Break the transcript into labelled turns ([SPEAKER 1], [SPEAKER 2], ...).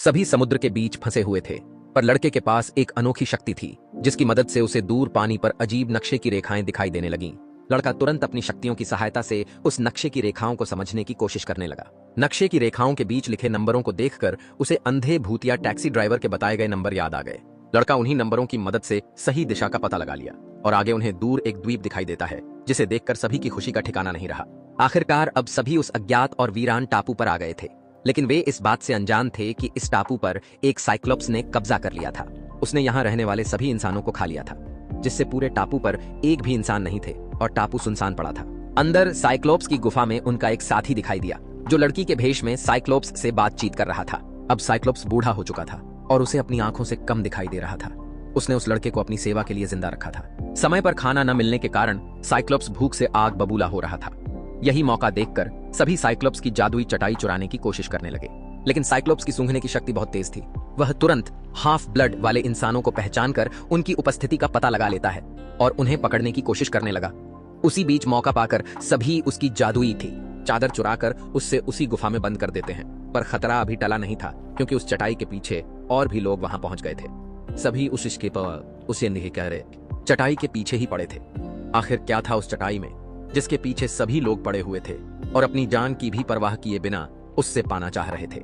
[SPEAKER 1] सभी समुद्र के बीच फंसे हुए थे, पर लड़के के पास एक अनोखी शक्ति थी जिसकी मदद से उसे दूर पानी पर अजीब नक्शे की रेखाएं दिखाई देने लगीं। लड़का तुरंत अपनी शक्तियों की सहायता से उस नक्शे की रेखाओं को समझने की कोशिश करने लगा। नक्शे की रेखाओं के बीच लिखे नंबरों को देखकर उसे अंधे भूतिया टैक्सी ड्राइवर के बताए गए नंबर याद आ गए। लड़का उन्हीं नंबरों की मदद से सही दिशा का पता लगा लिया और आगे उन्हें दूर एक द्वीप दिखाई देता है जिसे देखकर सभी की खुशी का ठिकाना नहीं रहा। आखिरकार अब सभी उस अज्ञात और वीरान टापू पर आ गए थे, लेकिन वे इस बात से अनजान थे कि इस टापू पर एक साइक्लोप्स ने कब्जा कर लिया था। उसने यहाँ रहने वाले सभी इंसानों को खा लिया था, जिससे पूरे टापू पर एक भी इंसान नहीं थे और टापू सुनसान पड़ा था। अंदर साइक्लोप्स की गुफा में उनका एक साथी दिखाई दिया जो लड़की के भेष में साइक्लोप्स से बातचीत कर रहा था। अब साइक्लोप्स बूढ़ा हो चुका था और उसे अपनी आंखों से कम दिखाई दे रहा था। उसने उस लड़के को अपनी सेवा के लिए जिंदा रखा था। समय पर खाना न मिलने के कारण साइक्लोप्स भूख से आग बबूला हो रहा था। यही मौका देखकर सभी साइक्लोप्स की जादुई चटाई चुराने की कोशिश करने लगे, लेकिन साइक्लोप्स की सूंघने की शक्ति बहुत तेज थी। वह तुरंत हाफ ब्लड वाले इंसानों को पहचानकर उनकी उपस्थिति का पता लगा लेता है और उन्हें पकड़ने की कोशिश करने लगा। उसी बीच मौका पाकर सभी उसकी जादुई थी चादर चुराकर उससे उसी गुफा में बंद कर देते हैं। पर खतरा अभी टला नहीं था, क्योंकि उस चटाई के पीछे और भी लोग वहां पहुंच गए थे। सभी उस इश्के पर उसे नहीं कह रहे, चटाई के पीछे ही पड़े थे। आखिर क्या था उस चटाई में जिसके पीछे सभी लोग पड़े हुए थे और अपनी जान की भी परवाह किए बिना उससे पाना चाह रहे थे।